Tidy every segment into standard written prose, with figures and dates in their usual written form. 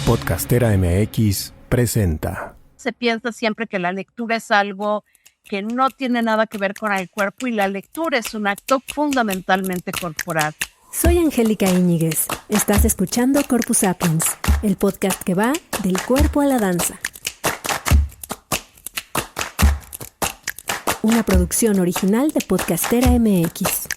Podcastera MX presenta. Se piensa siempre que la lectura es algo que no tiene nada que ver con el cuerpo y la lectura es un acto fundamentalmente corporal. Soy Angélica Íñiguez. Estás escuchando Corpus Sapiens, el podcast que va del cuerpo a la danza. Una producción original de Podcastera MX.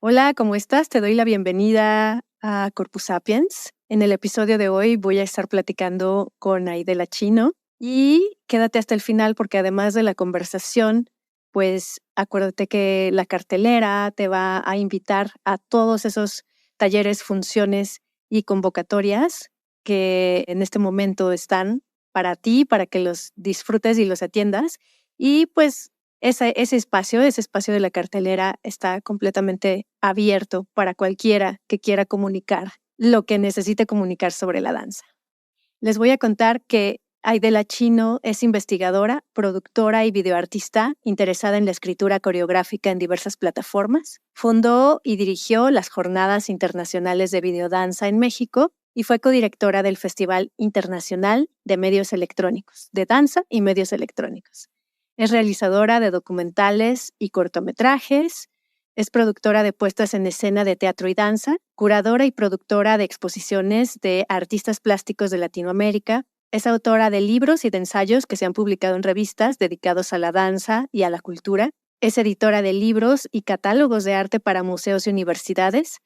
Hola, ¿cómo estás? Te doy la bienvenida a Corpus Sapiens. En el episodio de hoy voy a estar platicando con Aidela Chino y quédate hasta el final porque además de la conversación, pues acuérdate que la cartelera te va a invitar a todos esos talleres, funciones y convocatorias que en este momento están para ti, para que los disfrutes y los atiendas. Y pues ese espacio de la cartelera está completamente abierto para cualquiera que quiera comunicar lo que necesite comunicar sobre la danza. Les voy a contar que Aidela Chino es investigadora, productora y videoartista interesada en la escritura coreográfica en diversas plataformas. Fundó y dirigió las Jornadas Internacionales de Videodanza en México y fue codirectora del Festival Internacional de Medios Electrónicos, de Danza y Medios Electrónicos. Es realizadora de documentales y cortometrajes. Es productora de puestas en escena de teatro y danza, curadora y productora de exposiciones de artistas plásticos de Latinoamérica. Es autora de libros y de ensayos que se han publicado en revistas dedicados a la danza y a la cultura. Es editora de libros y catálogos de arte para museos y universidades.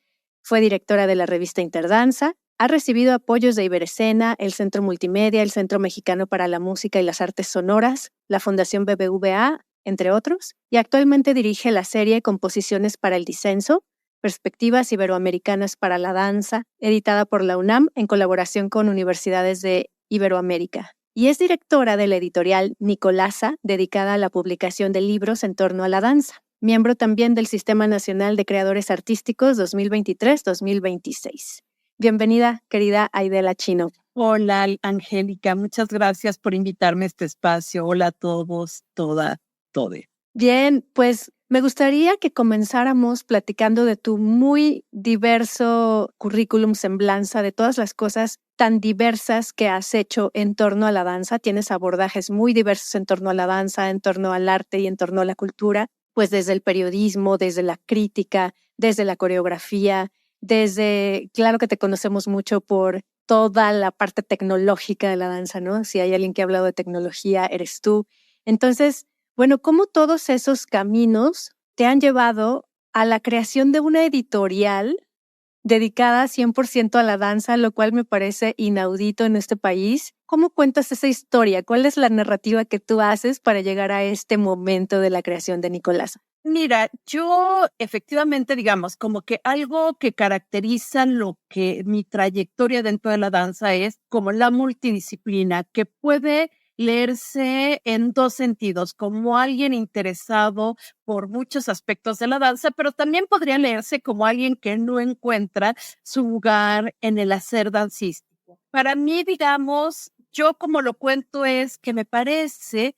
Fue directora de la revista Interdanza. Ha recibido apoyos de Iberescena, el Centro Multimedia, el Centro Mexicano para la Música y las Artes Sonoras, la Fundación BBVA, entre otros, y actualmente dirige la serie Composiciones para el Disenso, Perspectivas Iberoamericanas para la Danza, editada por la UNAM en colaboración con universidades de Iberoamérica. Y es directora de la editorial Nicolasa, dedicada a la publicación de libros en torno a la danza. Miembro también del Sistema Nacional de Creadores Artísticos 2023-2026. Bienvenida, querida Aidela Chino. Hola, Angélica, muchas gracias por invitarme a este espacio. Hola a todos, toda. Bien, pues me gustaría que comenzáramos platicando de tu muy diverso currículum, semblanza, de todas las cosas tan diversas que has hecho en torno a la danza. Tienes abordajes muy diversos en torno a la danza, en torno al arte y en torno a la cultura, pues desde el periodismo, desde la crítica, desde la coreografía, claro que te conocemos mucho por toda la parte tecnológica de la danza, ¿no? Si hay alguien que ha hablado de tecnología, eres tú. Entonces, bueno, ¿cómo todos esos caminos te han llevado a la creación de una editorial dedicada 100% a la danza, lo cual me parece inaudito en este país? ¿Cómo cuentas esa historia? ¿Cuál es la narrativa que tú haces para llegar a este momento de la creación de Nicolasa? Mira, yo efectivamente, digamos, como que algo que caracteriza lo que mi trayectoria dentro de la danza es como la multidisciplina, que puede leerse en dos sentidos, como alguien interesado por muchos aspectos de la danza, pero también podría leerse como alguien que no encuentra su lugar en el hacer dancístico. Para mí, digamos, yo como lo cuento es que me parece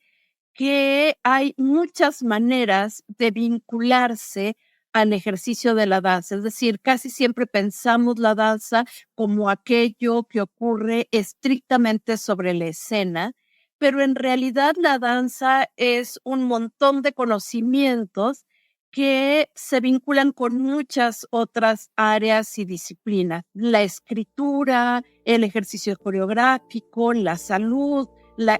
que hay muchas maneras de vincularse al ejercicio de la danza. Es decir, casi siempre pensamos la danza como aquello que ocurre estrictamente sobre la escena, pero en realidad la danza es un montón de conocimientos que se vinculan con muchas otras áreas y disciplinas. La escritura, el ejercicio coreográfico, la salud,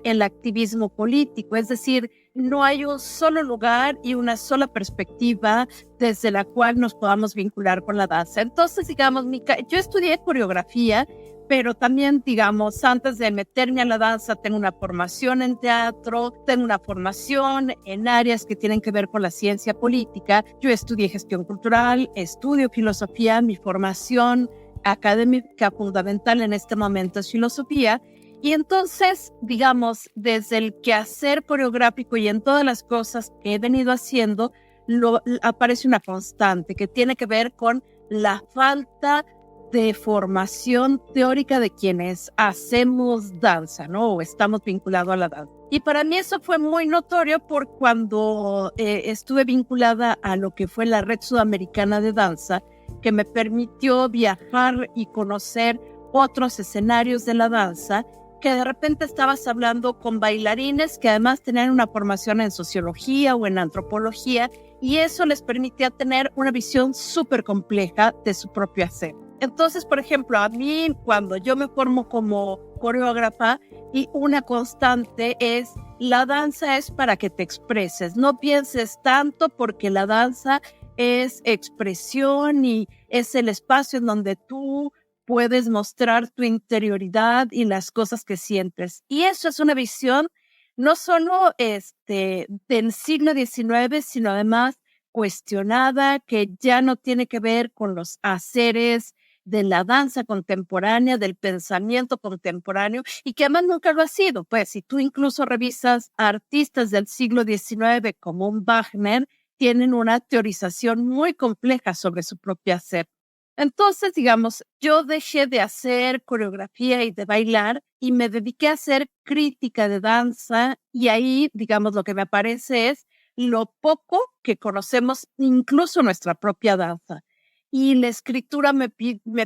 el activismo político. Es decir, no hay un solo lugar y una sola perspectiva desde la cual nos podamos vincular con la danza. Entonces, digamos, yo estudié coreografía, pero también, digamos, antes de meterme a la danza, tengo una formación en teatro, tengo una formación en áreas que tienen que ver con la ciencia política. Yo estudié gestión cultural, estudio filosofía, mi formación académica fundamental en este momento es filosofía. Y entonces, digamos, desde el quehacer coreográfico y en todas las cosas que he venido haciendo, aparece una constante que tiene que ver con la falta de formación teórica de quienes hacemos danza, ¿no? O estamos vinculados a la danza. Y para mí eso fue muy notorio por cuando estuve vinculada a lo que fue la Red Sudamericana de Danza, que me permitió viajar y conocer otros escenarios de la danza, que de repente estabas hablando con bailarines que además tenían una formación en sociología o en antropología, y eso les permitía tener una visión súper compleja de su propio hacer. Entonces, por ejemplo, a mí cuando yo me formo como coreógrafa, y una constante es: la danza es para que te expreses, no pienses tanto, porque la danza es expresión y es el espacio en donde tú puedes mostrar tu interioridad y las cosas que sientes. Y eso es una visión no solo del siglo XIX, sino además cuestionada, que ya no tiene que ver con los haceres de la danza contemporánea, del pensamiento contemporáneo, y que además nunca lo ha sido. Pues si tú incluso revisas a artistas del siglo XIX como un Wagner, tienen una teorización muy compleja sobre su propio hacer. Entonces, digamos, yo dejé de hacer coreografía y de bailar y me dediqué a hacer crítica de danza, y ahí, digamos, lo que me aparece es lo poco que conocemos incluso nuestra propia danza. Y la escritura me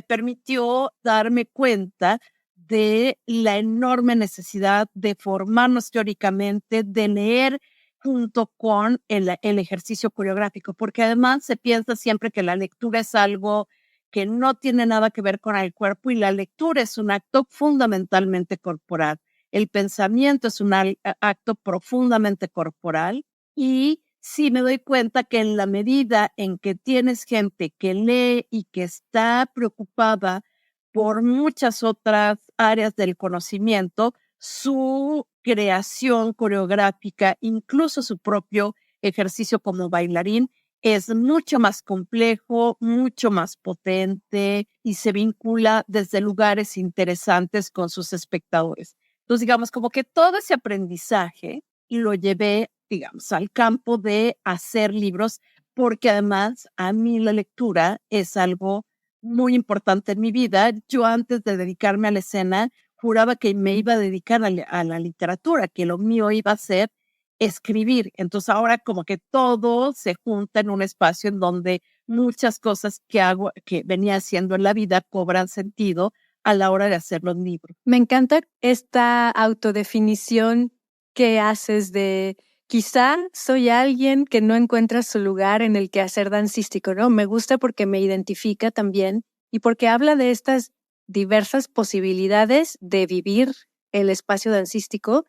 permitió darme cuenta de la enorme necesidad de formarnos teóricamente, de leer junto con el ejercicio coreográfico, porque además se piensa siempre que la lectura es algo que no tiene nada que ver con el cuerpo, y la lectura es un acto fundamentalmente corporal. El pensamiento es un acto profundamente corporal, y sí me doy cuenta que en la medida en que tienes gente que lee y que está preocupada por muchas otras áreas del conocimiento, su creación coreográfica, incluso su propio ejercicio como bailarín, es mucho más complejo, mucho más potente, y se vincula desde lugares interesantes con sus espectadores. Entonces, digamos, como que todo ese aprendizaje lo llevé, digamos, al campo de hacer libros, porque además a mí la lectura es algo muy importante en mi vida. Yo, antes de dedicarme a la escena, juraba que me iba a dedicar a la literatura, que lo mío iba a ser escribir. Entonces ahora como que todo se junta en un espacio en donde muchas cosas que hago, que venía haciendo en la vida, cobran sentido a la hora de hacer los libros. Me encanta esta autodefinición que haces de quizá soy alguien que no encuentra su lugar en el quehacer dancístico, ¿no? Me gusta porque me identifica también y porque habla de estas diversas posibilidades de vivir el espacio dancístico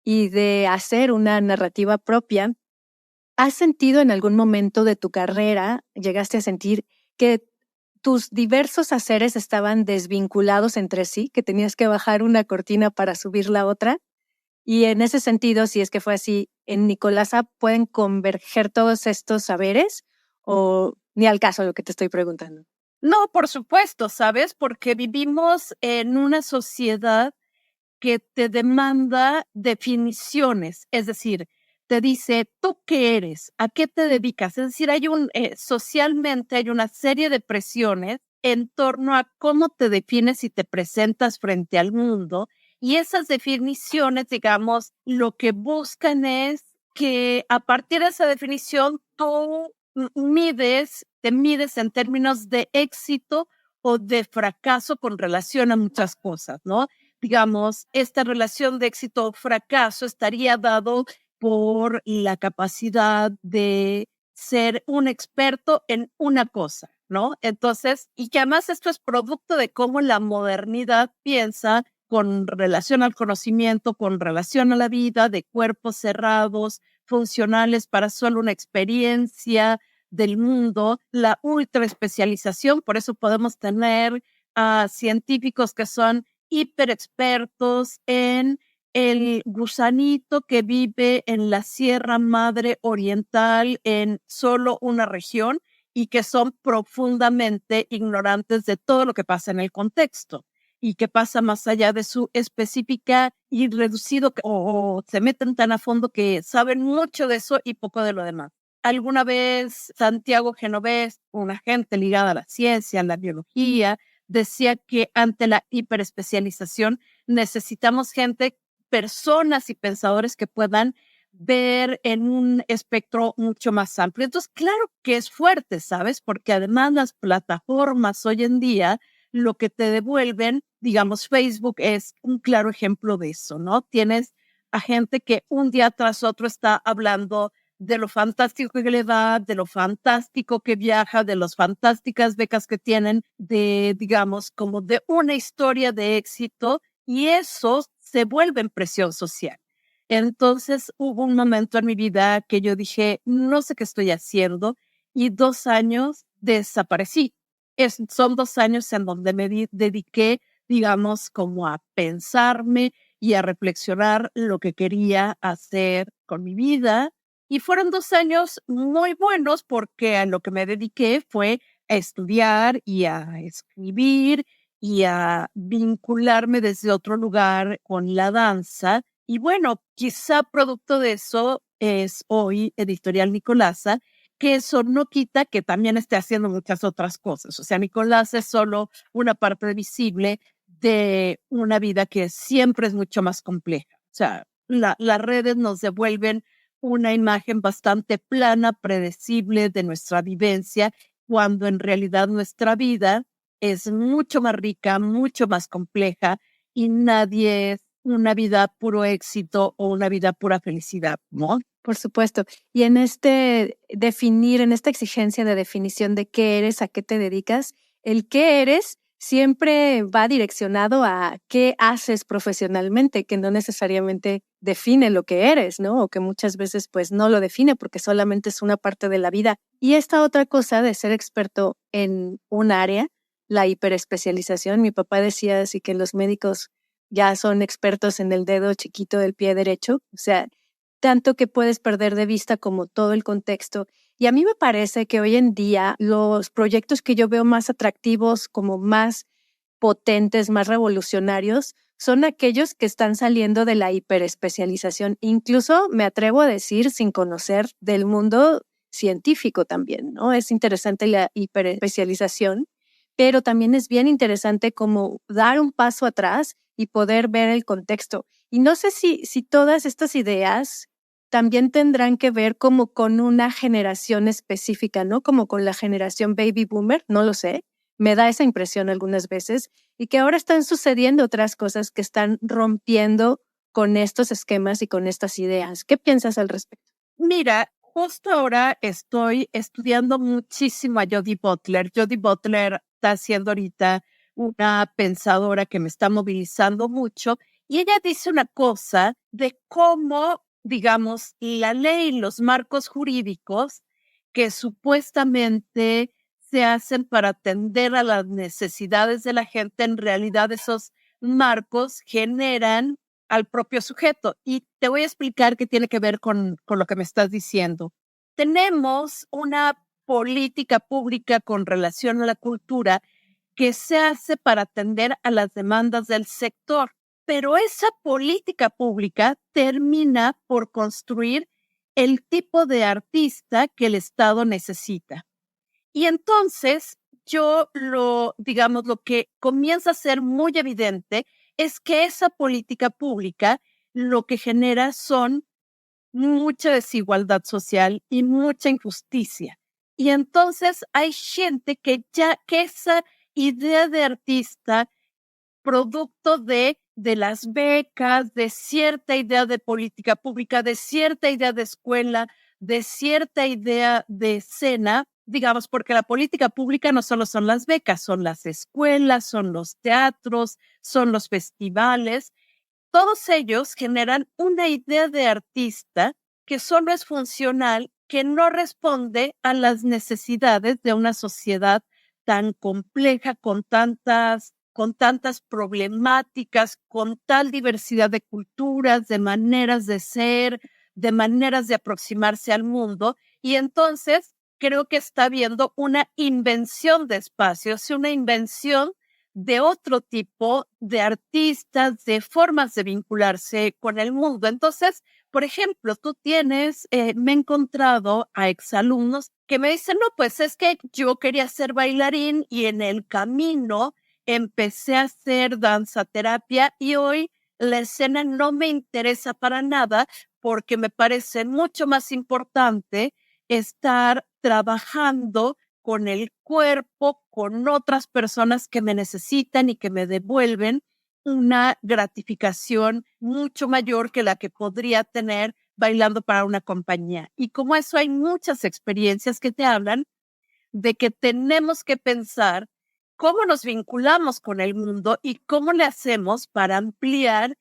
y de hacer una narrativa propia. ¿Has sentido en algún momento de tu carrera, llegaste a sentir que tus diversos haceres estaban desvinculados entre sí, que tenías que bajar una cortina para subir la otra? Y en ese sentido, si es que fue así, ¿en Nicolasa pueden converger todos estos saberes o ni al caso lo que te estoy preguntando? No, por supuesto, ¿sabes? Porque vivimos en una sociedad que te demanda definiciones, es decir, te dice: ¿tú qué eres? ¿A qué te dedicas? Es decir, socialmente hay una serie de presiones en torno a cómo te defines y te presentas frente al mundo, y esas definiciones, digamos, lo que buscan es que a partir de esa definición tú te mides en términos de éxito o de fracaso con relación a muchas cosas, ¿no? Digamos, esta relación de éxito o fracaso estaría dado por la capacidad de ser un experto en una cosa, ¿no? Entonces, y que además esto es producto de cómo la modernidad piensa con relación al conocimiento, con relación a la vida, de cuerpos cerrados, funcionales para solo una experiencia del mundo, la ultraespecialización. Por eso podemos tener a científicos que son hiperexpertos en el gusanito que vive en la Sierra Madre Oriental en solo una región, y que son profundamente ignorantes de todo lo que pasa en el contexto y que pasa más allá de su específica y reducido, o se meten tan a fondo que saben mucho de eso y poco de lo demás. Alguna vez Santiago Genovés, una gente ligada a la ciencia, a la biología, decía que ante la hiperespecialización necesitamos personas y pensadores que puedan ver en un espectro mucho más amplio. Entonces, claro que es fuerte, ¿sabes? Porque además las plataformas hoy en día lo que te devuelven, digamos, Facebook es un claro ejemplo de eso, ¿no? Tienes a gente que un día tras otro está hablando de lo fantástico que le va, de lo fantástico que viaja, de las fantásticas becas que tienen, de, digamos, como de una historia de éxito, y eso se vuelve presión social. Entonces hubo un momento en mi vida que yo dije, no sé qué estoy haciendo, y 2 años desaparecí. Son 2 años en donde me dediqué, digamos, como a pensarme y a reflexionar lo que quería hacer con mi vida. Y fueron 2 años muy buenos porque a lo que me dediqué fue a estudiar y a escribir y a vincularme desde otro lugar con la danza. Y bueno, quizá producto de eso es hoy Editorial Nicolasa, que eso no quita que también esté haciendo muchas otras cosas. O sea, Nicolasa es solo una parte visible de una vida que siempre es mucho más compleja. O sea, las redes nos devuelven una imagen bastante plana, predecible de nuestra vivencia, cuando en realidad nuestra vida es mucho más rica, mucho más compleja, y nadie es una vida puro éxito o una vida pura felicidad, ¿no? Por supuesto. Y en en esta exigencia de definición de qué eres, a qué te dedicas, el qué eres siempre va direccionado a qué haces profesionalmente, que no necesariamente define lo que eres, ¿no? O que muchas veces pues no lo define porque solamente es una parte de la vida. Y esta otra cosa de ser experto en un área, la hiperespecialización, mi papá decía así que los médicos ya son expertos en el dedo chiquito del pie derecho, o sea, tanto que puedes perder de vista como todo el contexto. Y a mí me parece que hoy en día los proyectos que yo veo más atractivos, como más potentes, más revolucionarios, son aquellos que están saliendo de la hiperespecialización. Incluso me atrevo a decir sin conocer del mundo científico también, ¿no? Es interesante la hiperespecialización, pero también es bien interesante como dar un paso atrás y poder ver el contexto. Y no sé si todas estas ideas también tendrán que ver como con una generación específica, ¿no? Como con la generación baby boomer, no lo sé. Me da esa impresión algunas veces y que ahora están sucediendo otras cosas que están rompiendo con estos esquemas y con estas ideas. ¿Qué piensas al respecto? Mira, justo ahora estoy estudiando muchísimo a Jody Butler. Jody Butler está siendo ahorita una pensadora que me está movilizando mucho, y ella dice una cosa de cómo, digamos, la ley, los marcos jurídicos que supuestamente se hacen para atender a las necesidades de la gente, en realidad esos marcos generan al propio sujeto. Y te voy a explicar qué tiene que ver con lo que me estás diciendo. Tenemos una política pública con relación a la cultura que se hace para atender a las demandas del sector, pero esa política pública termina por construir el tipo de artista que el Estado necesita. Y entonces digamos, lo que comienza a ser muy evidente es que esa política pública lo que genera son mucha desigualdad social y mucha injusticia. Y entonces hay gente que esa idea de artista, producto de las becas, de cierta idea de política pública, de cierta idea de escuela, de cierta idea de escena, digamos, porque la política pública no solo son las becas, son las escuelas, son los teatros, son los festivales. Todos ellos generan una idea de artista que solo es funcional, que no responde a las necesidades de una sociedad tan compleja, con tantas problemáticas, con tal diversidad de culturas, de maneras de ser, de maneras de aproximarse al mundo. Y entonces creo que está habiendo una invención de espacios y una invención de otro tipo de artistas, de formas de vincularse con el mundo. Entonces, por ejemplo, me he encontrado a exalumnos que me dicen, no, pues es que yo quería ser bailarín y en el camino empecé a hacer danza terapia, y hoy la escena no me interesa para nada porque me parece mucho más importante estar trabajando con el cuerpo, con otras personas que me necesitan y que me devuelven una gratificación mucho mayor que la que podría tener bailando para una compañía. Y como eso hay muchas experiencias que te hablan de que tenemos que pensar cómo nos vinculamos con el mundo y cómo le hacemos para ampliar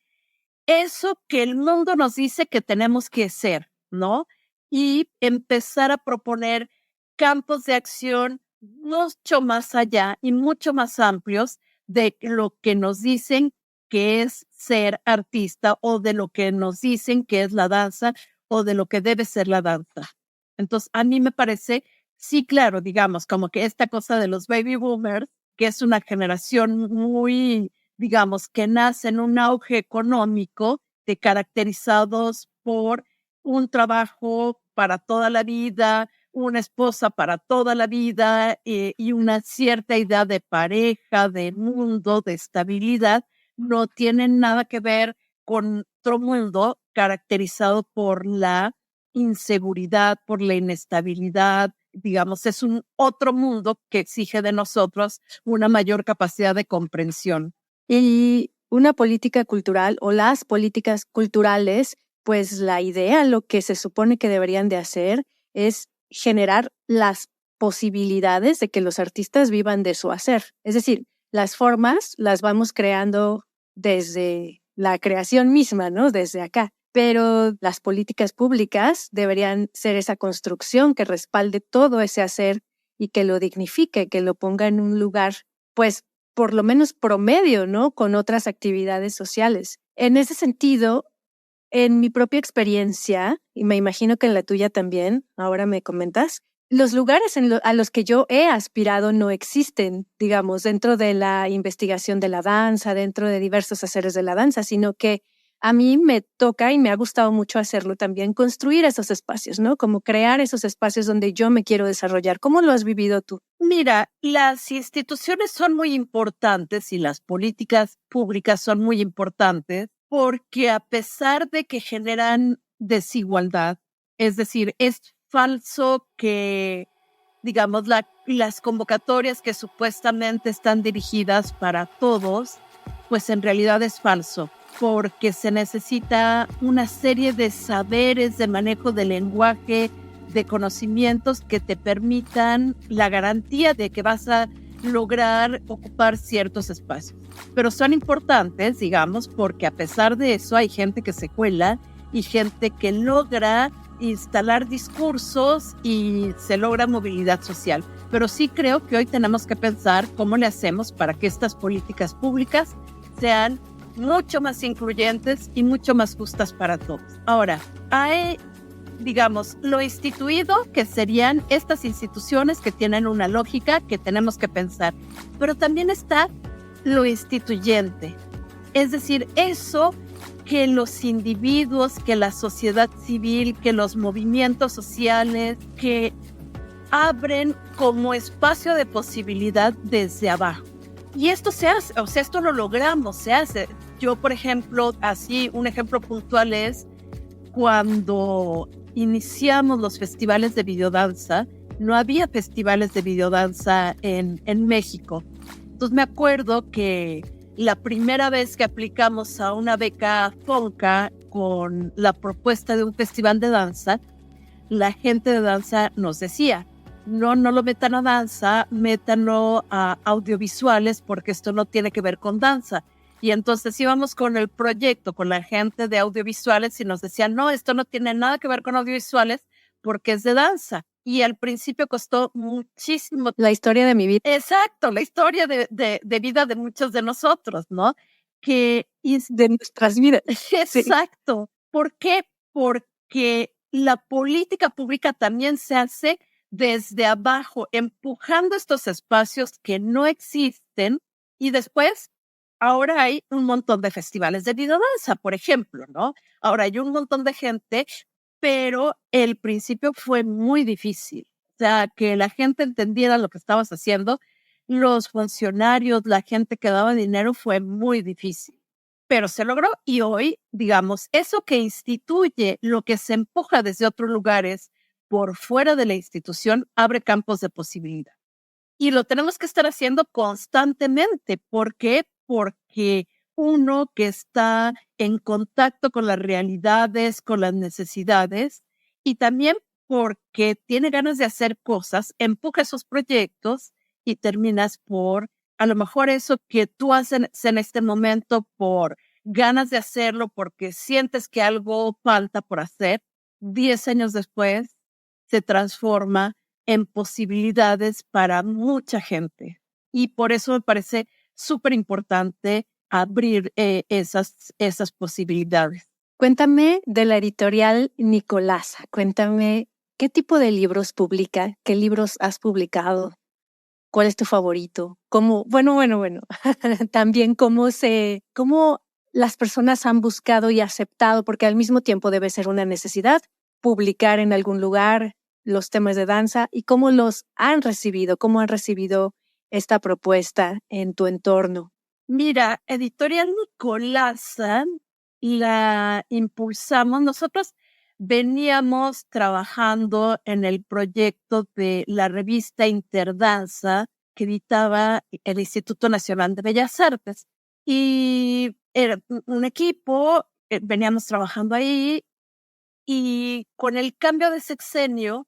eso que el mundo nos dice que tenemos que ser, ¿no? Y empezar a proponer campos de acción mucho más allá y mucho más amplios de lo que nos dicen que es ser artista o de lo que nos dicen que es la danza o de lo que debe ser la danza. Entonces, a mí me parece, sí, claro, digamos, como que esta cosa de los baby boomers, que es una generación muy, digamos, que nace en un auge económico, caracterizados por un trabajo para toda la vida, una esposa para toda la vida y una cierta idea de pareja, de mundo, de estabilidad, no tienen nada que ver con otro mundo caracterizado por la inseguridad, por la inestabilidad. Digamos, es un otro mundo que exige de nosotros una mayor capacidad de comprensión. Y una política cultural o las políticas culturales, pues la idea, lo que se supone que deberían de hacer es generar las posibilidades de que los artistas vivan de su hacer. Es decir, las formas las vamos creando desde la creación misma, ¿no? Desde acá. Pero las políticas públicas deberían ser esa construcción que respalde todo ese hacer y que lo dignifique, que lo ponga en un lugar, pues, por lo menos promedio, ¿no? Con otras actividades sociales. En ese sentido, en mi propia experiencia, y me imagino que en la tuya también, ahora me comentas, los lugares a los que yo he aspirado no existen, digamos, dentro de la investigación de la danza, dentro de diversos haceres de la danza, sino que a mí me toca y me ha gustado mucho hacerlo también, construir esos espacios, ¿no? Como crear esos espacios donde yo me quiero desarrollar. ¿Cómo lo has vivido tú? Mira, las instituciones son muy importantes y las políticas públicas son muy importantes porque a pesar de que generan desigualdad, es decir, es falso que, digamos, las convocatorias que supuestamente están dirigidas para todos, pues en realidad es falso, porque se necesita una serie de saberes de manejo del lenguaje, de conocimientos que te permitan la garantía de que vas a lograr ocupar ciertos espacios. Pero son importantes, digamos, porque a pesar de eso hay gente que se cuela y gente que logra instalar discursos y se logra movilidad social. Pero sí creo que hoy tenemos que pensar cómo le hacemos para que estas políticas públicas sean mucho más incluyentes y mucho más justas para todos. Ahora, hay, digamos, lo instituido, que serían estas instituciones que tienen una lógica que tenemos que pensar, pero también está lo instituyente, es decir, eso que los individuos, que la sociedad civil, que los movimientos sociales, que abren como espacio de posibilidad desde abajo. Y esto se hace, o sea, esto lo logramos, se hace. Yo, por ejemplo, así, un ejemplo puntual es cuando iniciamos los festivales de videodanza, no había festivales de videodanza en México. Entonces me acuerdo que la primera vez que aplicamos a una beca FONCA con la propuesta de un festival de danza, la gente de danza nos decía, no lo metan a danza, métanlo a audiovisuales porque esto no tiene que ver con danza. Y entonces íbamos con el proyecto, con la gente de audiovisuales y nos decían, no, esto no tiene nada que ver con audiovisuales porque es de danza. Y al principio costó muchísimo. La historia de mi vida. Exacto, la historia de vida de muchos de nosotros, ¿no? De nuestras vidas. Exacto. Sí. ¿Por qué? Porque la política pública también se hace desde abajo, empujando estos espacios que no existen y después ahora hay un montón de festivales de videodanza, por ejemplo, ¿no? Ahora hay un montón de gente, pero el principio fue muy difícil. O sea, que la gente entendiera lo que estabas haciendo, los funcionarios, la gente que daba dinero, fue muy difícil. Pero se logró y hoy, digamos, eso que instituye lo que se empuja desde otros lugares por fuera de la institución abre campos de posibilidad. Y lo tenemos que estar haciendo constantemente. ¿Por qué? Porque uno que está en contacto con las realidades, con las necesidades, y también porque tiene ganas de hacer cosas, empuja esos proyectos y terminas por, a lo mejor eso que tú haces en este momento por ganas de hacerlo, porque sientes que algo falta por hacer, 10 años después se transforma en posibilidades para mucha gente. Y por eso me parece súper importante abrir esas posibilidades. Cuéntame de la editorial Nicolasa. Cuéntame qué tipo de libros publica, qué libros has publicado, cuál es tu favorito, cómo, bueno. También cómo las personas han buscado y aceptado, porque al mismo tiempo debe ser una necesidad publicar en algún lugar los temas de danza y cómo los han recibido, cómo han recibido esta propuesta en tu entorno. Mira, Editorial Nicolasa la impulsamos. Nosotros veníamos trabajando en el proyecto de la revista Interdanza que editaba el Instituto Nacional de Bellas Artes. Y era un equipo, veníamos trabajando ahí y con el cambio de sexenio,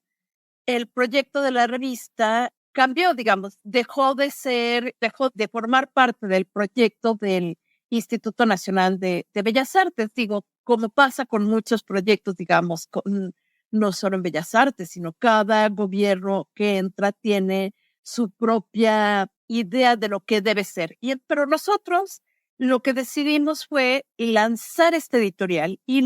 el proyecto de la revista cambió, digamos, dejó de formar parte del proyecto del Instituto Nacional de Bellas Artes. Digo, como pasa con muchos proyectos, digamos, no solo en Bellas Artes, sino cada gobierno que entra tiene su propia idea de lo que debe ser. Pero nosotros lo que decidimos fue lanzar este editorial y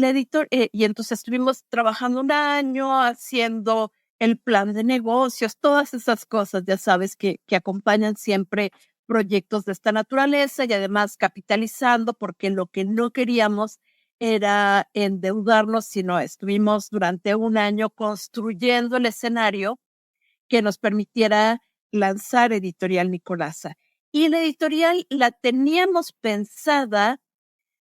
y entonces estuvimos trabajando un año haciendo el plan de negocios, todas esas cosas, ya sabes, que acompañan siempre proyectos de esta naturaleza y además capitalizando, porque lo que no queríamos era endeudarnos, sino estuvimos durante un año construyendo el escenario que nos permitiera lanzar Editorial Nicolasa. Y la editorial la teníamos pensada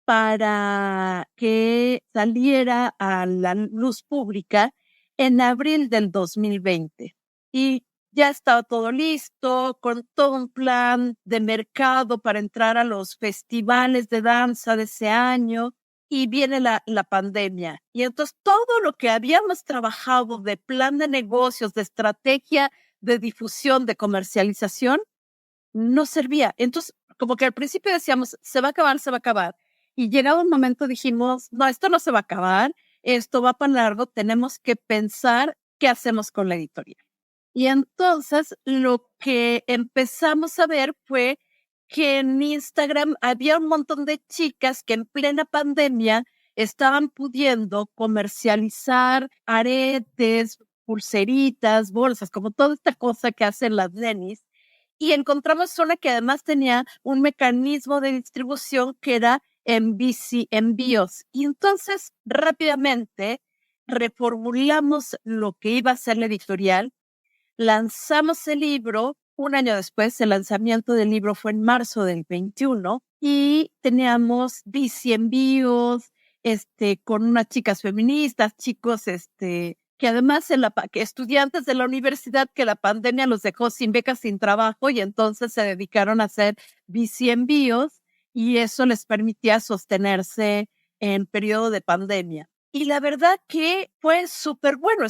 para que saliera a la luz pública en abril del 2020. Y ya estaba todo listo, con todo un plan de mercado para entrar a los festivales de danza de ese año. Y viene la pandemia. Y entonces todo lo que habíamos trabajado de plan de negocios, de estrategia de difusión, de comercialización, no servía. Entonces, como que al principio decíamos, se va a acabar, se va a acabar. Y llegado un momento dijimos, no, esto no se va a acabar, esto va para largo, tenemos que pensar qué hacemos con la editorial. Y entonces lo que empezamos a ver fue que en Instagram había un montón de chicas que en plena pandemia estaban pudiendo comercializar aretes, pulseritas, bolsas, como toda esta cosa que hacen las nenis. Y encontramos una que además tenía un mecanismo de distribución que era en bici envíos. Y entonces rápidamente reformulamos lo que iba a ser la editorial, lanzamos el libro. Un año después, el lanzamiento del libro fue en marzo del 21 y teníamos bici envíos, con unas chicas feministas, chicos, que además que estudiantes de la universidad que la pandemia los dejó sin becas, sin trabajo, y entonces se dedicaron a hacer bici envíos y eso les permitía sostenerse en periodo de pandemia. Y la verdad que fue súper bueno.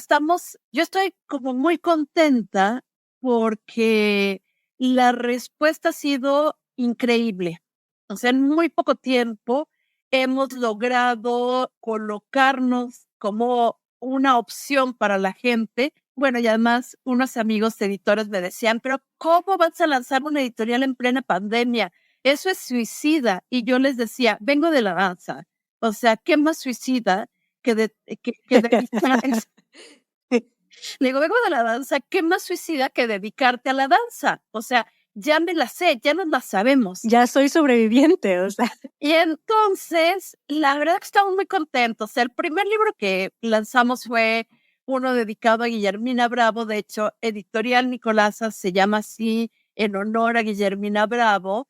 Yo estoy como muy contenta porque la respuesta ha sido increíble. O sea, en muy poco tiempo hemos logrado colocarnos como una opción para la gente. Bueno, y además unos amigos editores me decían, pero ¿cómo vas a lanzar una editorial en plena pandemia? Eso es suicida. Y yo les decía, vengo de la danza. O sea, ¿qué más suicida que dedicar? Le digo, vengo de la danza, ¿qué más suicida que dedicarte a la danza? O sea, ya me la sé, ya nos la sabemos. Ya soy sobreviviente, o sea. Y entonces, la verdad que estamos muy contentos. El primer libro que lanzamos fue uno dedicado a Guillermina Bravo. De hecho, Editorial Nicolasa se llama así en honor a Guillermina Bravo.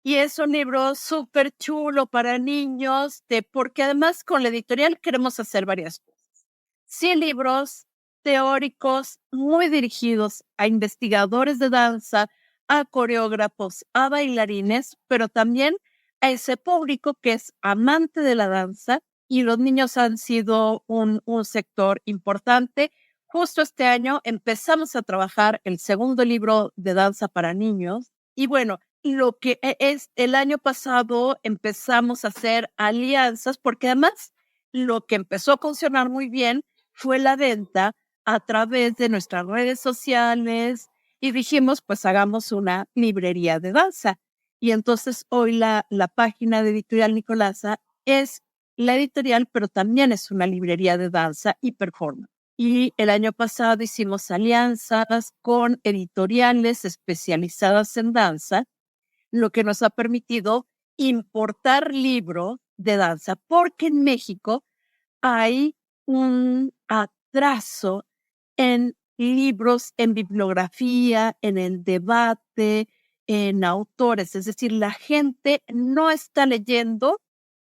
Y es un libro súper chulo para niños, porque además con la editorial queremos hacer varias cosas. 100 libros teóricos muy dirigidos a investigadores de danza, a coreógrafos, a bailarines, pero también a ese público que es amante de la danza, y los niños han sido un sector importante. Justo este año empezamos a trabajar el segundo libro de danza para niños y bueno, lo que es el año pasado empezamos a hacer alianzas porque además lo que empezó a funcionar muy bien fue la venta a través de nuestras redes sociales y dijimos, pues hagamos una librería de danza. Y entonces hoy la página de Editorial Nicolasa es la editorial, pero también es una librería de danza y performance. Y el año pasado hicimos alianzas con editoriales especializadas en danza, lo que nos ha permitido importar libros de danza, porque en México hay un atraso en libros, en bibliografía, en el debate, en autores. Es decir, la gente no está leyendo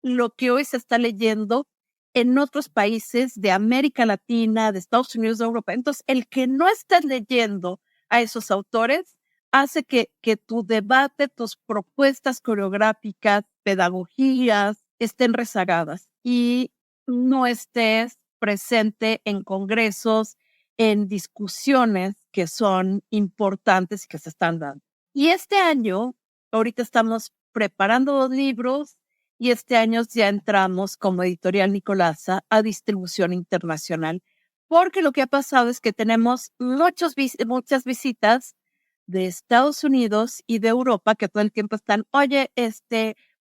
lo que hoy se está leyendo en otros países de América Latina, de Estados Unidos, de Europa. Entonces, el que no estés leyendo a esos autores hace que tu debate, tus propuestas coreográficas, pedagogías, estén rezagadas y no estés presente en congresos, en discusiones que son importantes y que se están dando. Y este año, ahorita estamos preparando los libros y este año ya entramos como Editorial Nicolasa a distribución internacional, porque lo que ha pasado es que tenemos muchas visitas de Estados Unidos y de Europa que todo el tiempo están, oye,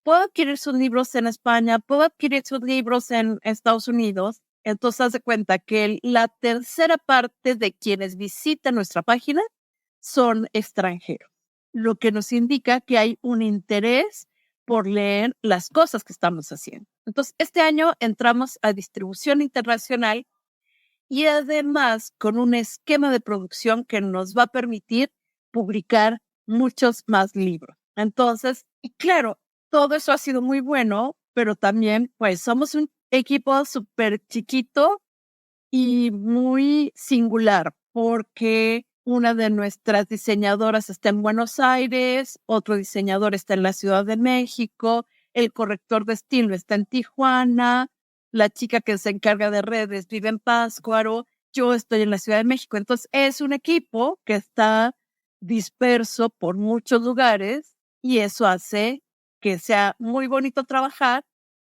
¿puedo adquirir sus libros en España? ¿Puedo adquirir sus libros en Estados Unidos? Entonces, haz de cuenta que la tercera parte de quienes visitan nuestra página son extranjeros, lo que nos indica que hay un interés por leer las cosas que estamos haciendo. Entonces, este año entramos a distribución internacional y además con un esquema de producción que nos va a permitir publicar muchos más libros. Entonces, y claro, todo eso ha sido muy bueno, pero también, pues, somos un equipo súper chiquito y muy singular, porque una de nuestras diseñadoras está en Buenos Aires, otro diseñador está en la Ciudad de México, el corrector de estilo está en Tijuana, la chica que se encarga de redes vive en Pátzcuaro, yo estoy en la Ciudad de México. Entonces, es un equipo que está disperso por muchos lugares y eso hace que sea muy bonito trabajar,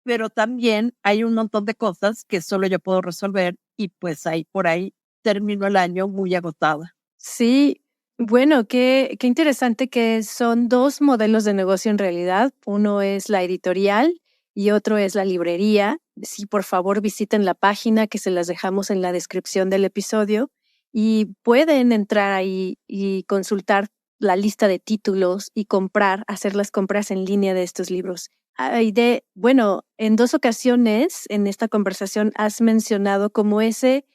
pero también hay un montón de cosas que solo yo puedo resolver y pues ahí por ahí termino el año muy agotada. Sí, bueno, qué interesante que son dos modelos de negocio en realidad. Uno es la editorial y otro es la librería. Sí, por favor, visiten la página que se las dejamos en la descripción del episodio y pueden entrar ahí y consultar la lista de títulos y hacer las compras en línea de estos libros. Bueno, en 2 ocasiones en esta conversación has mencionado como ese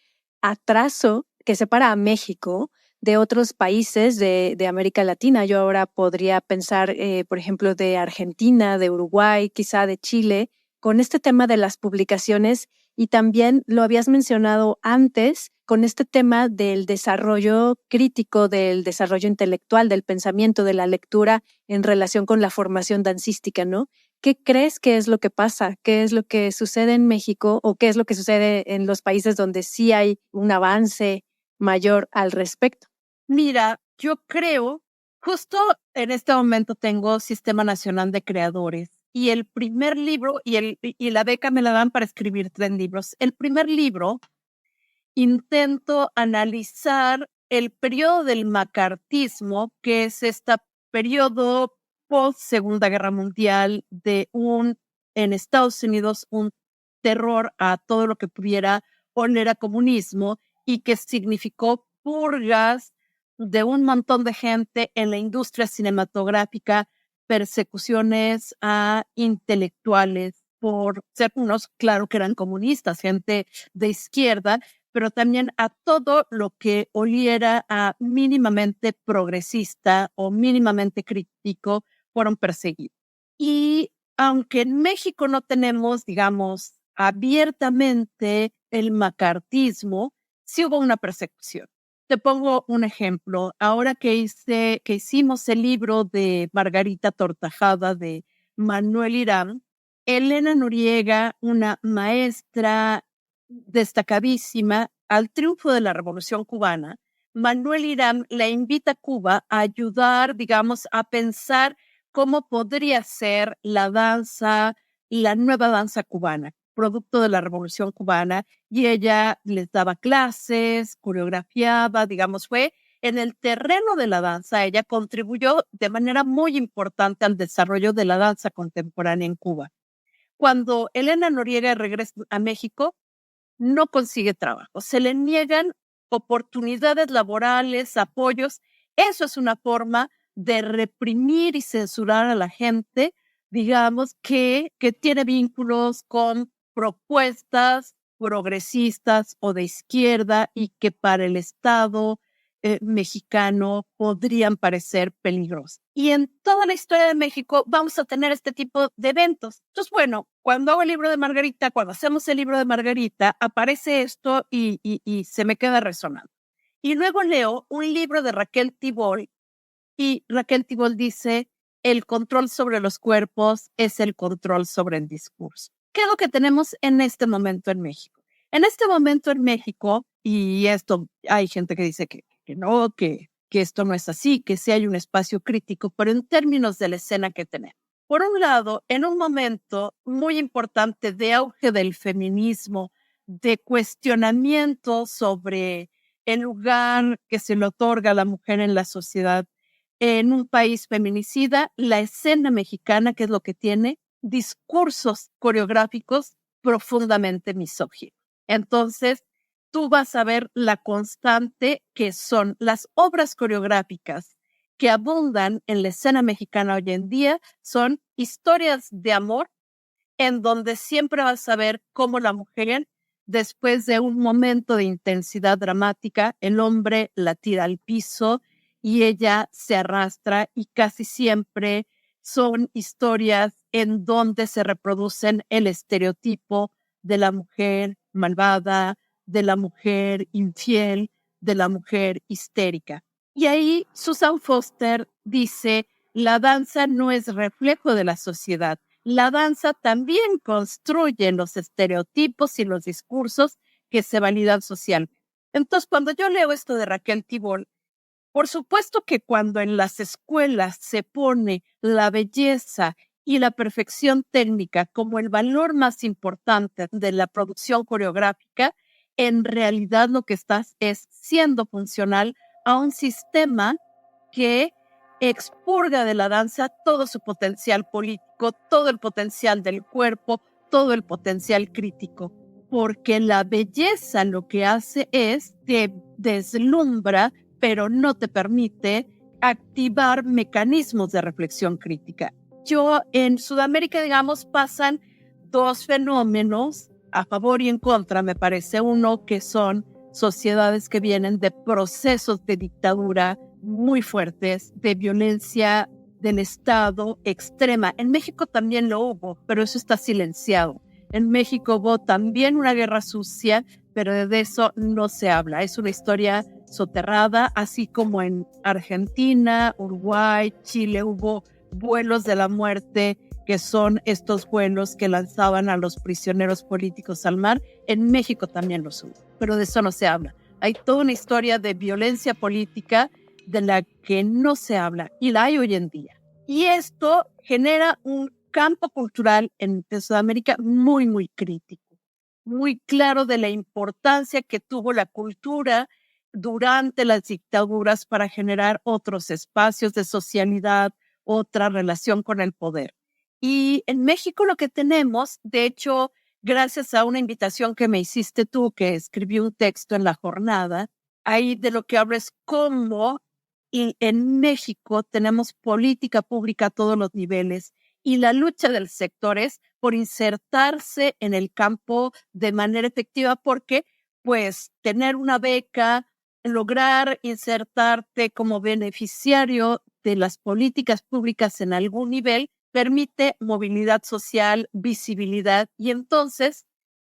atraso que separa a México de otros países de América Latina. Yo ahora podría pensar, por ejemplo, de Argentina, de Uruguay, quizá de Chile, con este tema de las publicaciones y también lo habías mencionado antes con este tema del desarrollo crítico, del desarrollo intelectual, del pensamiento, de la lectura en relación con la formación dancística, ¿no? ¿Qué crees que es lo que pasa? ¿Qué es lo que sucede en México o qué es lo que sucede en los países donde sí hay un avance mayor al respecto? Mira, yo creo, justo en este momento tengo Sistema Nacional de Creadores y el primer libro y la beca me la dan para escribir 3 libros. El primer libro intento analizar el periodo del macartismo, que es este periodo post Segunda Guerra Mundial en Estados Unidos, un terror a todo lo que pudiera oler a comunismo y que significó purgas de un montón de gente en la industria cinematográfica, persecuciones a intelectuales por ser unos, claro que eran comunistas, gente de izquierda, pero también a todo lo que oliera a mínimamente progresista o mínimamente crítico fueron perseguidos. Y aunque en México no tenemos, digamos, abiertamente el macartismo, sí hubo una persecución. Te pongo un ejemplo. Ahora que hicimos el libro de Margarita Tortajada de Manuel Irán, Elena Noriega, una maestra destacadísima al triunfo de la Revolución Cubana, Manuel Irán la invita a Cuba a ayudar, digamos, a pensar cómo podría ser la danza, la nueva danza cubana, producto de la Revolución Cubana, y ella les daba clases, coreografiaba, digamos, fue en el terreno de la danza. Ella contribuyó de manera muy importante al desarrollo de la danza contemporánea en Cuba. Cuando Elena Noriega regresa a México, no consigue trabajo, se le niegan oportunidades laborales, apoyos. Eso es una forma de reprimir y censurar a la gente, digamos, que tiene vínculos con propuestas progresistas o de izquierda y que para el Estado mexicano podrían parecer peligrosos. Y en toda la historia de México vamos a tener este tipo de eventos. Entonces, bueno, cuando hago el libro de Margarita, cuando hacemos el libro de Margarita, aparece esto y se me queda resonando. Y luego leo un libro de Raquel Tibol y Raquel Tibol dice, el control sobre los cuerpos es el control sobre el discurso. ¿Qué es lo que tenemos en este momento en México? En este momento en México, y esto hay gente que dice que no, que esto no es así, que sí hay un espacio crítico, pero en términos de la escena que tenemos. Por un lado, en un momento muy importante de auge del feminismo, de cuestionamiento sobre el lugar que se le otorga a la mujer en la sociedad, en un país feminicida, la escena mexicana, ¿qué es lo que tiene? Discursos coreográficos profundamente misóginos. Entonces, tú vas a ver la constante que son las obras coreográficas que abundan en la escena mexicana hoy en día, son historias de amor en donde siempre vas a ver cómo la mujer, después de un momento de intensidad dramática, el hombre la tira al piso y ella se arrastra, y casi siempre son historias en donde se reproducen el estereotipo de la mujer malvada, de la mujer infiel, de la mujer histérica. Y ahí Susan Foster dice, la danza no es reflejo de la sociedad. La danza también construye los estereotipos y los discursos que se validan socialmente. Entonces, cuando yo leo esto de Raquel Tibol, por supuesto que cuando en las escuelas se pone la belleza y la perfección técnica como el valor más importante de la producción coreográfica, en realidad lo que estás es siendo funcional a un sistema que expurga de la danza todo su potencial político, todo el potencial del cuerpo, todo el potencial crítico, porque la belleza lo que hace es te deslumbra, pero no te permite activar mecanismos de reflexión crítica. En Sudamérica, digamos, pasan dos fenómenos a favor y en contra, me parece. Uno, que son sociedades que vienen de procesos de dictadura muy fuertes, de violencia del Estado extrema. En México también lo hubo, pero eso está silenciado. En México hubo también una guerra sucia, pero de eso no se habla. Es una historia soterrada, así como en Argentina, Uruguay, Chile hubo vuelos de la muerte, que son estos vuelos que lanzaban a los prisioneros políticos al mar. En México también los hubo, pero de eso no se habla. Hay toda una historia de violencia política de la que no se habla, y la hay hoy en día. Y esto genera un campo cultural en Sudamérica muy, muy crítico, muy claro de la importancia que tuvo la cultura durante las dictaduras para generar otros espacios de socialidad, otra relación con el poder. Y en México lo que tenemos, de hecho, gracias a una invitación que me hiciste tú, que escribí un texto en La Jornada, ahí de lo que hablo es cómo en México tenemos política pública a todos los niveles, y la lucha del sector es por insertarse en el campo de manera efectiva, porque pues tener una beca, lograr insertarte como beneficiario de las políticas públicas en algún nivel, permite movilidad social, visibilidad, y entonces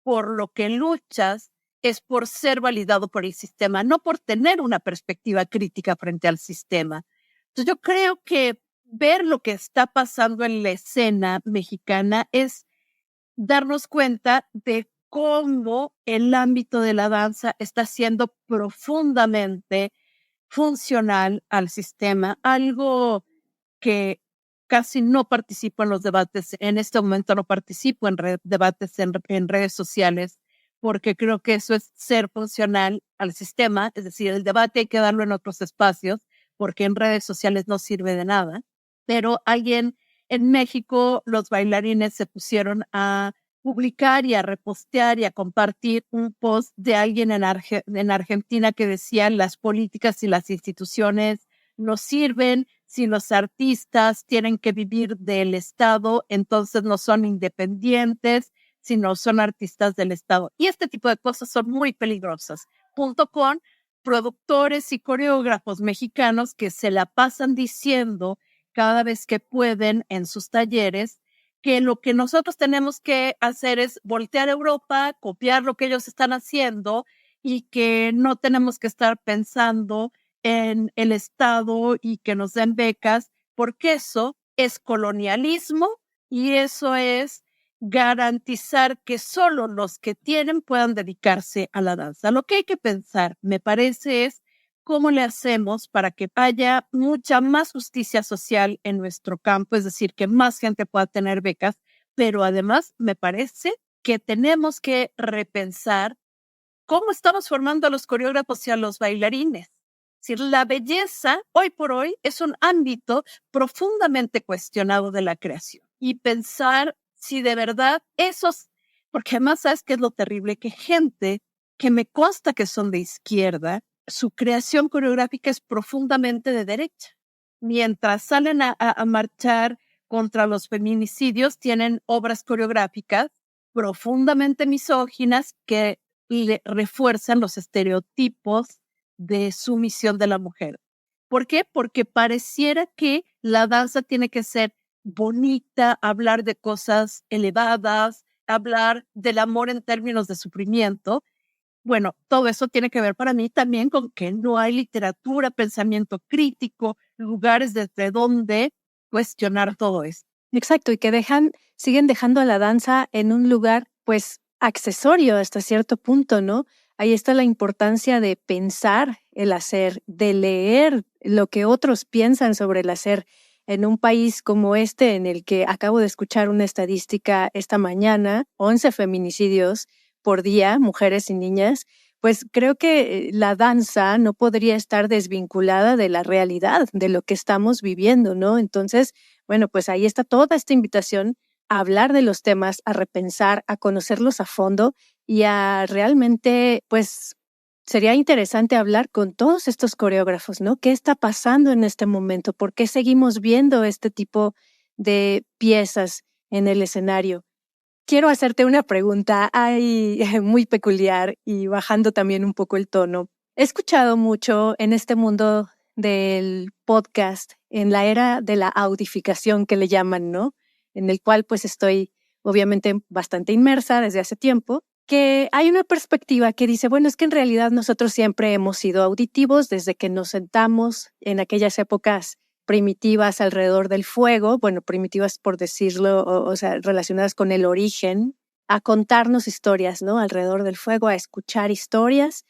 por lo que luchas es por ser validado por el sistema, no por tener una perspectiva crítica frente al sistema. Entonces yo creo que ver lo que está pasando en la escena mexicana es darnos cuenta de cómo el ámbito de la danza está siendo profundamente funcional al sistema, algo que casi no participo en los debates. En este momento no participo en debates en redes sociales, porque creo que eso es ser funcional al sistema, es decir, el debate hay que darlo en otros espacios, porque en redes sociales no sirve de nada. Pero alguien en México, los bailarines se pusieron a publicar y a repostear y a compartir un post de alguien en Argentina que decía las políticas y las instituciones no sirven, si los artistas tienen que vivir del Estado, entonces no son independientes, sino son artistas del Estado. Y este tipo de cosas son muy peligrosas, junto con productores y coreógrafos mexicanos que se la pasan diciendo cada vez que pueden en sus talleres que lo que nosotros tenemos que hacer es voltear a Europa, copiar lo que ellos están haciendo y que no tenemos que estar pensando en el Estado y que nos den becas, porque eso es colonialismo y eso es garantizar que solo los que tienen puedan dedicarse a la danza. Lo que hay que pensar, me parece, es cómo le hacemos para que haya mucha más justicia social en nuestro campo, es decir, que más gente pueda tener becas, pero además me parece que tenemos que repensar cómo estamos formando a los coreógrafos y a los bailarines. Es decir, la belleza hoy por hoy es un ámbito profundamente cuestionado de la creación y pensar si de verdad porque además sabes qué es lo terrible, que gente que me consta que son de izquierda, su creación coreográfica es profundamente de derecha. Mientras salen a marchar contra los feminicidios, tienen obras coreográficas profundamente misóginas que refuerzan los estereotipos de sumisión de la mujer. ¿Por qué? Porque pareciera que la danza tiene que ser bonita, hablar de cosas elevadas, hablar del amor en términos de sufrimiento. Bueno, todo eso tiene que ver para mí también con que no hay literatura, pensamiento crítico, lugares desde donde cuestionar todo esto. Exacto, y que siguen dejando a la danza en un lugar, pues, accesorio hasta cierto punto, ¿no? Ahí está la importancia de pensar el hacer, de leer lo que otros piensan sobre el hacer. En un país como este, en el que acabo de escuchar una estadística esta mañana, 11 feminicidios por día, mujeres y niñas, pues creo que la danza no podría estar desvinculada de la realidad, de lo que estamos viviendo, ¿no? Entonces, bueno, pues ahí está toda esta invitación a hablar de los temas, a repensar, a conocerlos a fondo y a realmente, pues, sería interesante hablar con todos estos coreógrafos, ¿no? ¿Qué está pasando en este momento? ¿Por qué seguimos viendo este tipo de piezas en el escenario? Quiero hacerte una pregunta muy peculiar y bajando también un poco el tono. He escuchado mucho en este mundo del podcast, en la era de la audificación que le llaman, ¿no? En el cual pues estoy obviamente bastante inmersa desde hace tiempo, que hay una perspectiva que dice, bueno, es que en realidad nosotros siempre hemos sido auditivos desde que nos sentamos en aquellas épocas primitivas alrededor del fuego, bueno, primitivas por decirlo, o sea, relacionadas con el origen, a contarnos historias, ¿no? Alrededor del fuego, a escuchar historias,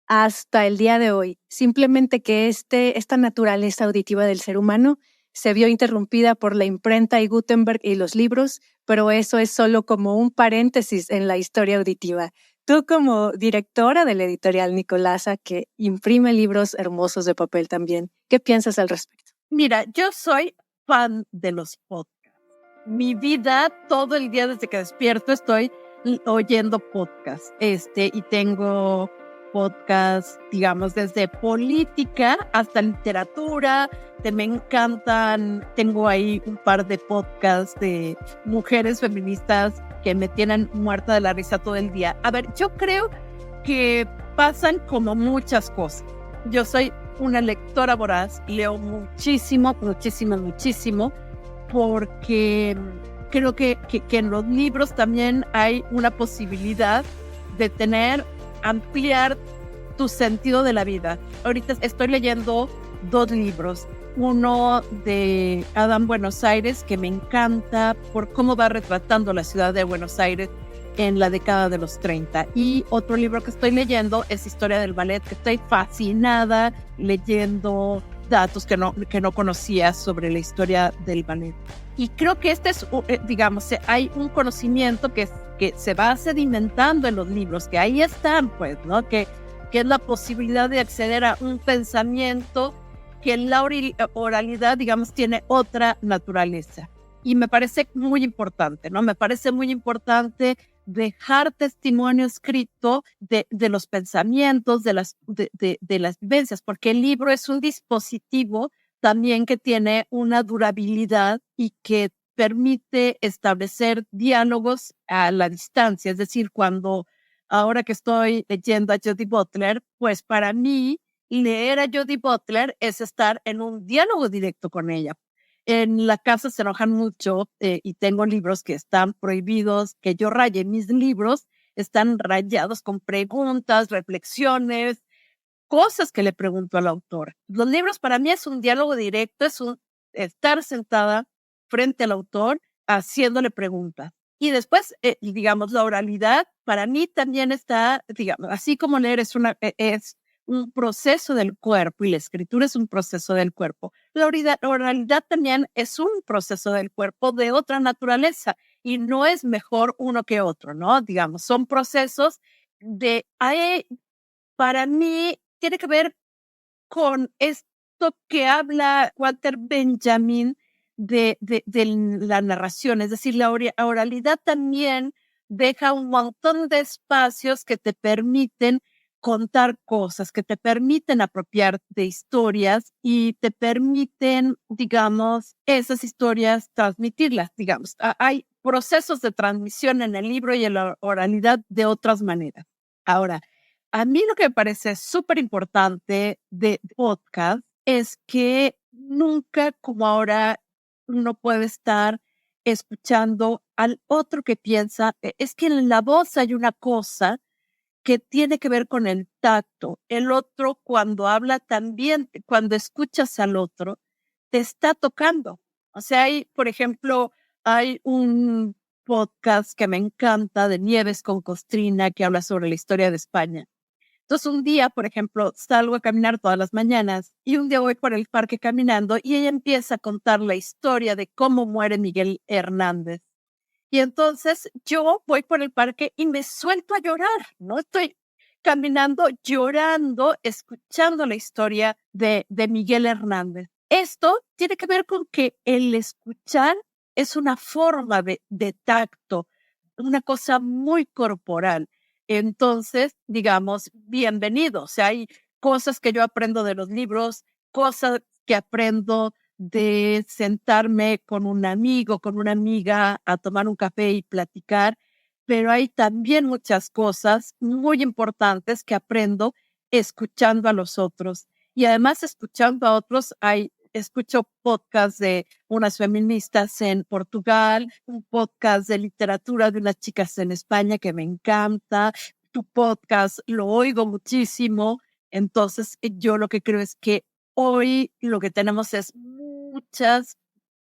hasta el día de hoy. Simplemente que esta naturaleza auditiva del ser humano se vio interrumpida por la imprenta y Gutenberg y los libros, pero eso es solo como un paréntesis en la historia auditiva. Tú como directora de la editorial Nicolasa, que imprime libros hermosos de papel también, ¿qué piensas al respecto? Mira, yo soy fan de los podcasts. Mi vida, todo el día desde que despierto, estoy oyendo podcasts. Y tengo podcasts, digamos, desde política hasta literatura. Me encantan. Tengo ahí un par de podcasts de mujeres feministas que me tienen muerta de la risa todo el día. A ver, yo creo que pasan como muchas cosas. Yo soy una lectora voraz, leo muchísimo, porque creo que en los libros también hay una posibilidad de tener ampliar tu sentido de la vida. Ahorita estoy leyendo 2 libros. Uno de Adam Buenos Aires, que me encanta por cómo va retratando la ciudad de Buenos Aires en la década de los 30. Y otro libro que estoy leyendo es Historia del Ballet, que estoy fascinada leyendo datos que no conocía sobre la historia del ballet. Y creo que este es, digamos, hay un conocimiento que se va sedimentando en los libros, que ahí están, pues, ¿no? Que es la posibilidad de acceder a un pensamiento que en la oralidad, digamos, tiene otra naturaleza. Y me parece muy importante, ¿no? Me parece muy importante dejar testimonio escrito de los pensamientos, de las vivencias, porque el libro es un dispositivo también que tiene una durabilidad y que permite establecer diálogos a la distancia. Es decir, ahora que estoy leyendo a Jody Butler, pues para mí leer a Jody Butler es estar en un diálogo directo con ella. En la casa se enojan mucho y tengo libros que están prohibidos, que yo raye. Mis libros están rayados con preguntas, reflexiones, cosas que le pregunto al autor. Los libros para mí es un diálogo directo, es un estar sentada frente al autor haciéndole preguntas. Y después, digamos, la oralidad para mí también está, digamos, así como leer es un proceso del cuerpo y la escritura es un proceso del cuerpo. La oralidad también es un proceso del cuerpo de otra naturaleza y no es mejor uno que otro, ¿no? Digamos, son procesos para mí tiene que ver con esto que habla Walter Benjamin de la narración, es decir, la oralidad también deja un montón de espacios que te permiten contar cosas, que te permiten apropiar de historias y te permiten, digamos, esas historias transmitirlas, digamos. Hay procesos de transmisión en el libro y en la oralidad de otras maneras. Ahora, a mí lo que me parece súper importante de podcast es que nunca como ahora uno puede estar escuchando al otro que piensa. Es que en la voz hay una cosa que tiene que ver con el tacto. El otro cuando habla también, cuando escuchas al otro, te está tocando. O sea, por ejemplo, hay un podcast que me encanta de Nieves con Costrina que habla sobre la historia de España. Entonces un día, por ejemplo, salgo a caminar todas las mañanas y un día voy por el parque caminando y ella empieza a contar la historia de cómo muere Miguel Hernández. Y entonces yo voy por el parque y me suelto a llorar, ¿no? Estoy caminando, llorando, escuchando la historia de Miguel Hernández. Esto tiene que ver con que el escuchar es una forma de tacto, una cosa muy corporal. Entonces, digamos, bienvenido. O sea, hay cosas que yo aprendo de los libros, cosas que aprendo de sentarme con un amigo, con una amiga a tomar un café y platicar, pero hay también muchas cosas muy importantes que aprendo escuchando a los otros. Y además escuchando a otros, escucho podcasts de unas feministas en Portugal, un podcast de literatura de unas chicas en España que me encanta. Tu podcast lo oigo muchísimo. Entonces, yo lo que creo es que hoy lo que tenemos es muchas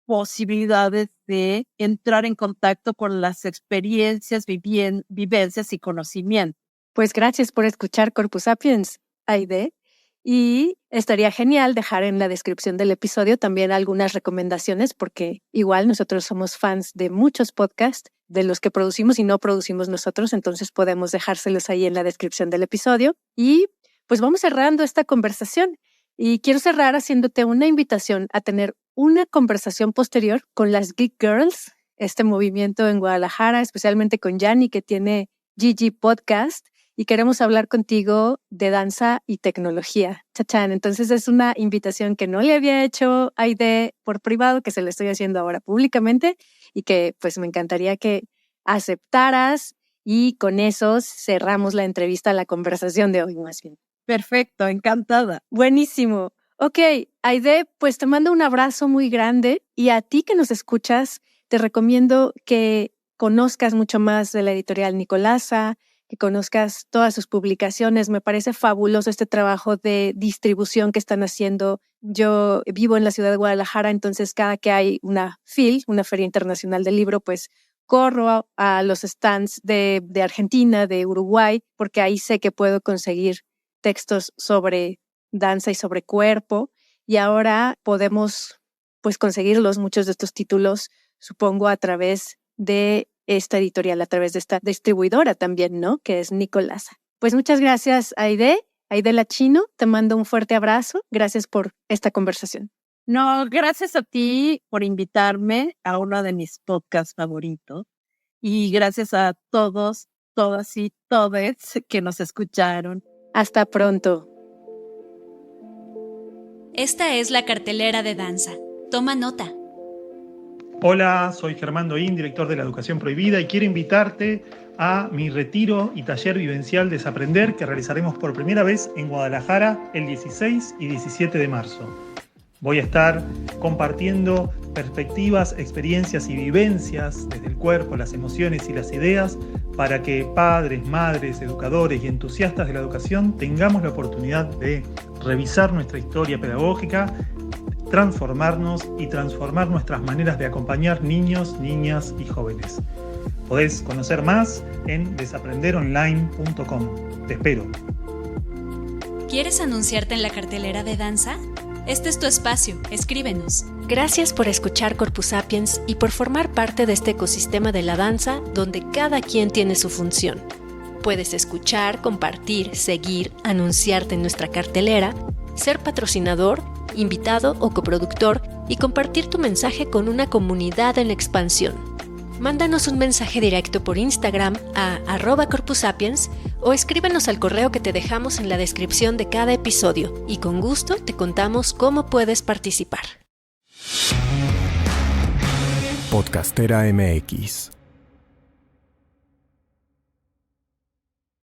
posibilidades de entrar en contacto con las experiencias, vivencias y conocimiento. Pues gracias por escuchar Corpus Sapiens, Aide. Y estaría genial dejar en la descripción del episodio también algunas recomendaciones, porque igual nosotros somos fans de muchos podcasts, de los que producimos y no producimos nosotros, entonces podemos dejárselos ahí en la descripción del episodio. Y pues vamos cerrando esta conversación. Y quiero cerrar haciéndote una invitación a tener una conversación posterior con las Geek Girls, este movimiento en Guadalajara, especialmente con Yanni, que tiene GG Podcast, y queremos hablar contigo de danza y tecnología. Chachán, entonces es una invitación que no le había hecho a Aide por privado, que se le estoy haciendo ahora públicamente, y que pues me encantaría que aceptaras, y con eso cerramos la entrevista, la conversación de hoy más bien. Perfecto, encantada. Buenísimo. Ok, Aide, pues te mando un abrazo muy grande y a ti que nos escuchas, te recomiendo que conozcas mucho más de la editorial Nicolasa, que conozcas todas sus publicaciones. Me parece fabuloso este trabajo de distribución que están haciendo. Yo vivo en la ciudad de Guadalajara, entonces cada que hay una FIL, una Feria Internacional del Libro, pues corro a los stands de Argentina, de Uruguay, porque ahí sé que puedo conseguir textos sobre danza y sobre cuerpo. Y ahora podemos pues conseguirlos, muchos de estos títulos, supongo, a través de esta editorial, a través de esta distribuidora también, ¿no? Que es Nicolasa. Pues muchas gracias, Aide Lachino. Te mando un fuerte abrazo. Gracias por esta conversación. No, gracias a ti por invitarme a uno de mis podcasts favoritos. Y gracias a todos, todas y todes que nos escucharon. Hasta pronto. Esta es la cartelera de danza. Toma nota. Hola, soy Germán Doín, director de la Educación Prohibida, y quiero invitarte a mi retiro y taller vivencial Desaprender que realizaremos por primera vez en Guadalajara el 16 y 17 de marzo. Voy a estar compartiendo perspectivas, experiencias y vivencias desde el cuerpo, las emociones y las ideas para que padres, madres, educadores y entusiastas de la educación tengamos la oportunidad de revisar nuestra historia pedagógica, transformarnos y transformar nuestras maneras de acompañar niños, niñas y jóvenes. Podés conocer más en desaprenderonline.com. Te espero. ¿Quieres anunciarte en la cartelera de danza? Este es tu espacio, escríbenos. Gracias por escuchar Corpus Sapiens y por formar parte de este ecosistema de la danza donde cada quien tiene su función. Puedes escuchar, compartir, seguir, anunciarte en nuestra cartelera, ser patrocinador, invitado o coproductor y compartir tu mensaje con una comunidad en expansión. Mándanos un mensaje directo por Instagram a @corpusapiens o escríbenos al correo que te dejamos en la descripción de cada episodio y con gusto te contamos cómo puedes participar. Podcastera MX.